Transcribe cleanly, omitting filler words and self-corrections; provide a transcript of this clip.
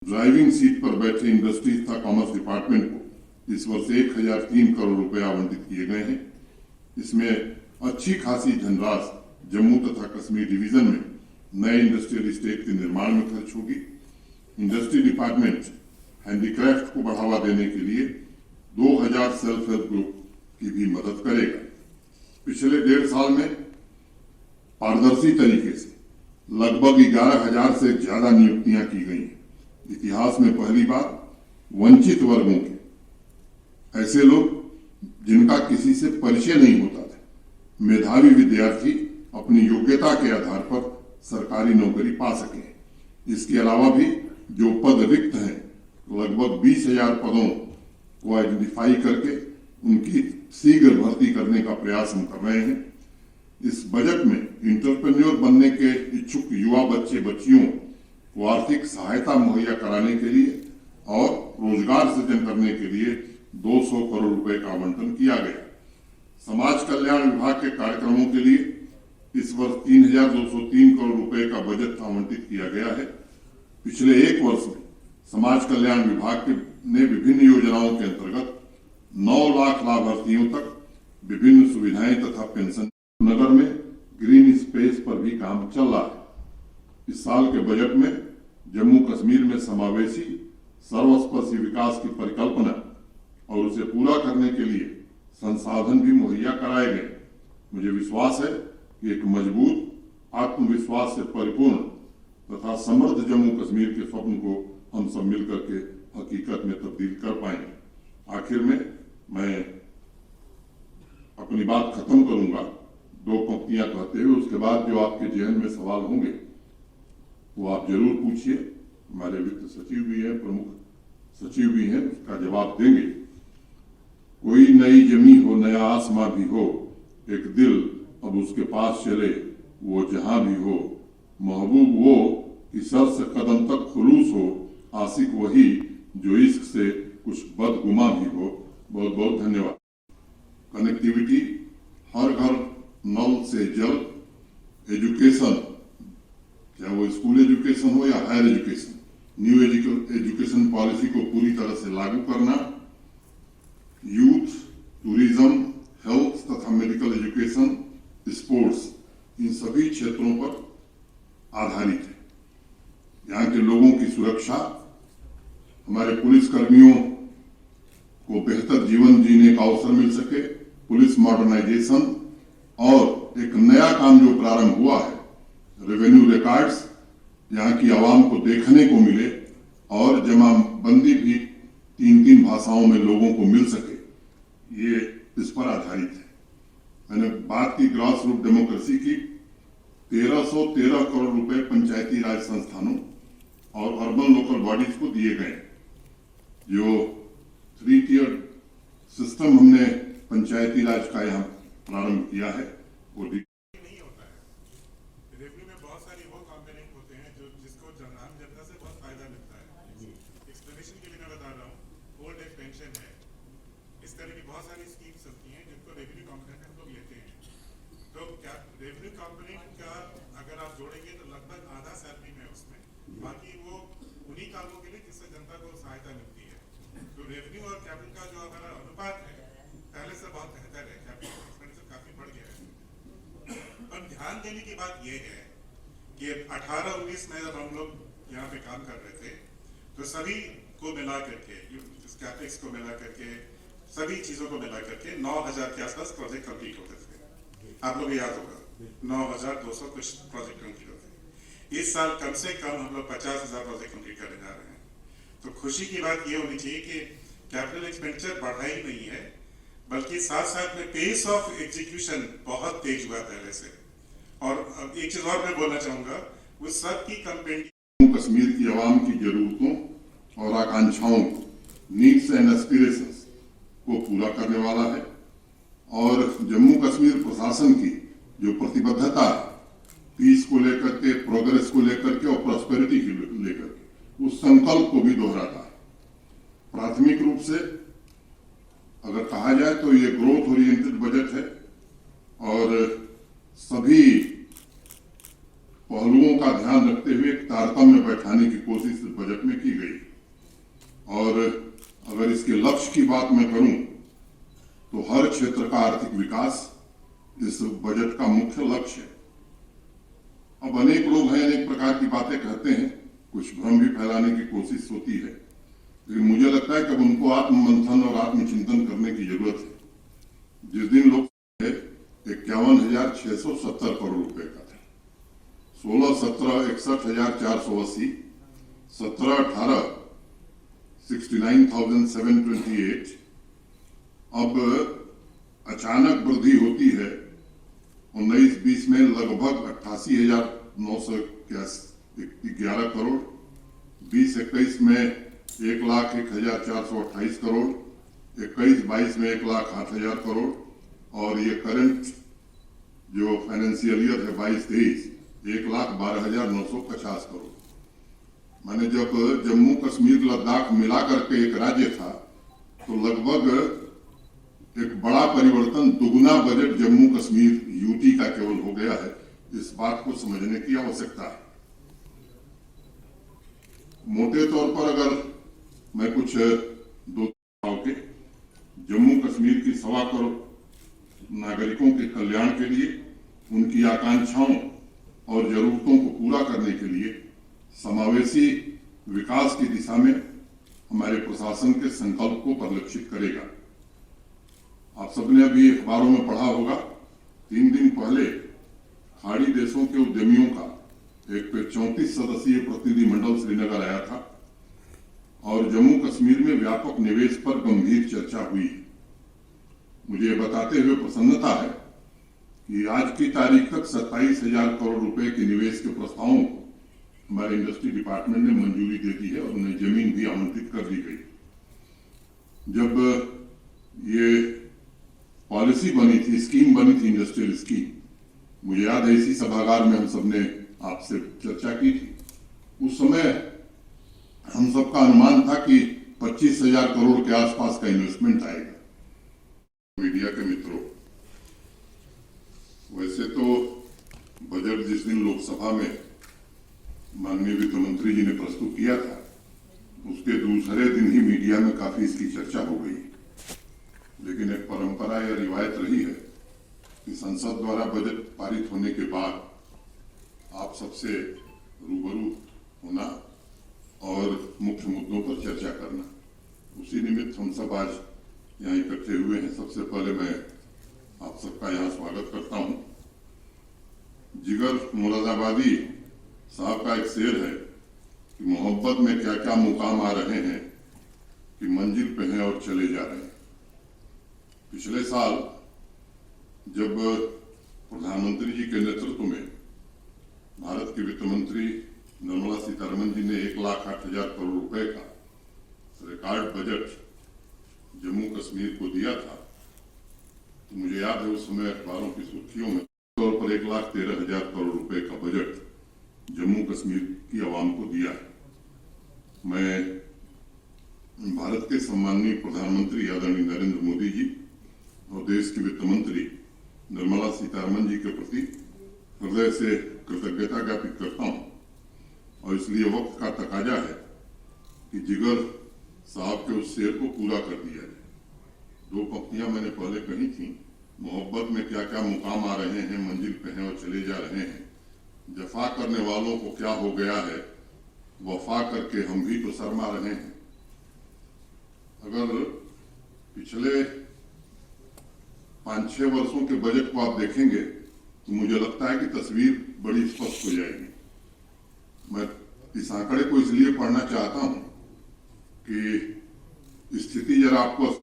Driving seat पर बैठे industries तथा कॉमर्स डिपार्टमेंट को इस वर्ष 1003 करोड़ रुपए आवंटित किए गए हैं। इसमें अच्छी खासी धनराशि जम्मू तथा कश्मीर डिवीजन में नए इंडस्ट्रियल एस्टेट के निर्माण में खर्च होगी। इंडस्ट्री डिपार्टमेंट हैंडीक्राफ्ट को बढ़ावा देने के लिए 2000 सेल्फ हेल्प ग्रुप की भी मदद करेगा। पिछले 1.5 साल में पारदर्शी तरीके से लगभग 11,000 से ज्यादा नियुक्तियां की गई हैं। इतिहास में पहली बार वंचित वर्गों के ऐसे लोग जिनका किसी से परिचय नहीं होता था, मेधावी विद्यार्थी अपनी योग्यता के आधार पर सरकारी नौकरी पा सके। इसके अलावा भी जो पद रिक्त हैं, लगभग 20,000 पदों को आइडेंटिफाई करके उनकी शीघ्र भर्ती करने का प्रयास हम कर रहे हैं। इस बजट में इंटरप्रेन्योर बनने के इच्छुक युवा बच्चे बच्चियों को आर्थिक सहायता मुहैया कराने के लिए और रोजगार सृजन करने के लिए 200 करोड़ रुपए का आवंटन किया गया। समाज कल्याण विभाग के कार्यक्रमों के लिए इस वर्ष 3,203 करोड़ रुपए का बजट आवंटित किया गया है। पिछले 1 वर्ष में समाज कल्याण विभाग ने विभिन्न योजनाओं के अंतर्गत 9 लाख लाभार्थियों तक विभिन्न सुविधाएं तथा पेंशन। नगर में ग्रीन स्पेस पर भी काम चल रहा है। इस साल के बजट में जम्मू कश्मीर में समावेशी सर्वस्पर्शी विकास की परिकल्पना और उसे पूरा करने के लिए संसाधन भी मुहैया कराए गए। मुझे विश्वास है कि एक मजबूत, आत्मविश्वास से परिपूर्ण तथा समृद्ध जम्मू कश्मीर के स्वप्न को हम सब मिलकर के हकीकत में तब्दील कर पाएंगे। आखिर में मैं अपनी बात खत्म करूंगा 2 पंक्तियां कहते हुए। उसके बाद जो आपके जहन में सवाल होंगे वो आप जरूर पूछिए। हमारे वित्त सचिव भी हैं, प्रमुख सचिव भी हैं, उसका जवाब देंगे। कोई नई जमी हो, नया आसमां भी हो, एक दिल अब उसके पास चले, वो जहां भी हो, महबूब वो कि सर से कदम तक खुलूस हो, आशिक वही जो इश्क से कुछ बदगुमा भी हो। बहुत बहुत धन्यवाद। कनेक्टिविटी, हर घर नल से जल, एजुकेशन, चाहे वो स्कूल एजुकेशन हो या higher education, new education policy को पूरी तरह से लागू करना, यूथ, टूरिज्म, हेल्थ तथा मेडिकल एजुकेशन, स्पोर्ट्स, इन सभी क्षेत्रों पर आधारित है। यहाँ के लोगों की सुरक्षा, हमारे पुलिस कर्मियों को बेहतर जीवन जीने का अवसर मिल सके, पुलिस मॉडर्नाइजेशन और एक नया काम जो प्रारंभ हुआ है, रेवेन्यू रिकॉर्ड्स, यहाँ की आवाम को देखने को मिले और जमाबंदी भी 3 भाषाओं में लोगों को मिल सके, ये इस पर आधारित है। मैंने बात की ग्रास रूट डेमोक्रेसी की। 1313 करोड़ रुपए पंचायती राज संस्थानों और अर्बन लोकल बॉडीज को दिए गए। जो 3 टियर सिस्टम हमने पंचायती राज का यहाँ प्रारंभ किया है, वो नहीं होता है। रेवेन्यू में बहुत सारी वो कॉम्पोनेंट होते हैं जो जिसको आम जनता से बहुत फायदा मिलता है। एक्सप्लेनेशन के लिए मैं बता रहा हूँ, ओल्ड एज पेंशन है, इस तरह की बहुत सारी स्कीम्स होती हैं जिनको रेवेन्यू कॉम्पोनेंट हम लोग लेते हैं। तो क्या रेवेन्यू कॉम्पोनेंट का अगर आप जोड़ेंगे तो लगभग आधा सैलरी में उसमें, बाकी वो उन्हीं कामों के लिए जिससे जनता को सहायता मिलती है। तो रेवेन्यू और कैपिटल का जो हमारा अनुपात है पहले से बहुत बेहतर है, कैपिटल एक्सपेंडिचर काफी बढ़ गया है। पर ध्यान देने की बात यह है कि 18-19 में जब हम लोग यहाँ पे काम कर रहे थे तो सभी को मिला करके, कैपेक्स को मिला करके, सभी चीजों को मिला करके 9,000 के आसपास प्रोजेक्ट कंप्लीट होते थे। आप लोग याद होगा 9,200 कुछ प्रोजेक्ट कंप्लीट होते हैं। इस साल कम से कम हम लोग 50,000 प्रोजेक्ट कंप्लीट करने जा रहे हैं। तो खुशी की बात यह होनी चाहिए कि कैपिटल एक्सपेंडिचर बढ़ा ही नहीं है, बल्कि साथ साथ में पेस ऑफ एग्जीक्यूशन बहुत तेज हुआ पहले से। और एक चीज और मैं बोलना चाहूंगा, वो सब की कंपेंडिंग कश्मीर की आवाम की जरूरतों और आकांक्षाओं, नीड्स एंड एस्पिरेशंस को पूरा करने वाला है। और जम्मू कश्मीर प्रशासन की जो प्रतिबद्धता है, पीस को लेकर के, प्रोग्रेस को लेकर के और प्रॉस्पेरिटी को लेकर के, उस संकल्प को भी दोहराता है। प्राथमिक रूप से अगर कहा जाए तो ये ग्रोथ ओरिएंटेड बजट है और सभी पहलुओं का ध्यान रखते हुए एक तारतम्य बैठाने की कोशिश इस बजट में की गई। और अगर इसके लक्ष्य की बात मैं करूं तो हर क्षेत्र का आर्थिक विकास इस बजट का मुख्य लक्ष्य है। अब अनेक लोग हैं, अनेक प्रकार की बातें कहते हैं, कुछ भ्रम भी फैलाने की कोशिश होती है, लेकिन मुझे लगता है कि अब उनको आत्ममंथन और आत्मचिंतन करने की जरूरत है। जिस दिन लोग 51,670 करोड़ रुपए का था, 16-17 61,480, 17-18 69,728, अब अचानक वृद्धि होती है 19-20 में लगभग 88,911 करोड़, 20-21 में 1,01,428 करोड़, 21-22 में 1,08,000 करोड़, और ये करंट जो फाइनेंशियल ईयर है 22-23 1,12,950 करोड़। माने जब जम्मू कश्मीर लद्दाख मिला करके एक राज्य था तो लगभग एक बड़ा परिवर्तन, दुगुना बजट जम्मू कश्मीर यूटी का केवल हो गया है। इस बात को समझने की आवश्यकता है। मोटे तौर पर अगर मैं कुछ दो के जम्मू कश्मीर की 1.25 करोड़ नागरिकों के कल्याण के लिए, उनकी आकांक्षाओं और जरूरतों को पूरा करने के लिए समावेशी विकास की दिशा में हमारे प्रशासन के संकल्प को परिलक्षित करेगा। आप सबने अभी अखबारों में पढ़ा होगा, 3 दिन पहले खाड़ी देशों के उद्यमियों का एक 34 सदस्यीय प्रतिनिधिमंडल श्रीनगर आया था और जम्मू कश्मीर में व्यापक निवेश पर गंभीर चर्चा हुई है। मुझे ये बताते हुए प्रसन्नता है कि आज की तारीख तक 27,000 करोड़ रुपए के निवेश के प्रस्तावों को हमारे इंडस्ट्री डिपार्टमेंट ने मंजूरी दे दी है और उन्हें जमीन भी आवंटित कर दी गई। जब ये पॉलिसी बनी थी, स्कीम बनी थी, इंडस्ट्रियल स्कीम, मुझे याद है इसी सभागार में हम सबने आपसे चर्चा की थी। उस समय हम सबका अनुमान था कि 25,000 करोड़ के आसपास का इन्वेस्टमेंट आएगा। मीडिया के मित्रों, वैसे तो बजट जिस दिन लोकसभा में माननीय वित्त मंत्री जी ने प्रस्तुत किया था, उसके दूसरे दिन ही मीडिया में काफी इसकी चर्चा हो गई। लेकिन एक परंपरा या रिवायत रही है कि संसद द्वारा बजट पारित होने के बाद आप सबसे रूबरू होना और मुख्य मुद्दों पर चर्चा करना, उसी निमित्त हम सब आज यहाँ इकट्ठे हुए हैं। सबसे पहले मैं आप सबका यहाँ स्वागत करता हूँ। जिगर मुरादाबादी साहब का एक शेर है कि मोहब्बत में क्या क्या मुकाम आ रहे हैं कि मंजिल पे हैं और चले जा रहे हैं। पिछले साल जब प्रधानमंत्री जी के नेतृत्व में भारत के वित्त मंत्री निर्मला सीतारमण जी ने 1,08,000 करोड़ रुपए का रिकॉर्ड बजट जम्मू कश्मीर को दिया था, तो मुझे याद है उस समय अखबारों की सुर्खियों में तौर पर 1,13,000 करोड़ रुपए का बजट जम्मू कश्मीर की आवाम को दिया है। मैं भारत के सम्माननीय प्रधानमंत्री आदरणीय नरेंद्र मोदी जी और देश की वित्त मंत्री निर्मला सीतारमण जी के प्रति हृदय से कृतज्ञता ज्ञापित करता हूं और इसलिए वक्त का तकाजा है कि जिगर साहब के उस शेर को पूरा कर दिया जाए। 2 पंक्तियां मैंने पहले कही थी, मोहब्बत में क्या क्या मुकाम आ रहे हैं, मंजिल पे हैं और चले जा रहे हैं, जफा करने वालों को क्या हो गया है, वफा करके हम भी तो शर्मा रहे हैं। अगर पिछले 5-6 वर्षों के बजट को आप देखेंगे तो मुझे लगता है कि तस्वीर बड़ी स्पष्ट हो जाएगी। मैं इस आंकड़े को इसलिए पढ़ना चाहता हूं कि स्थिति जरा आपको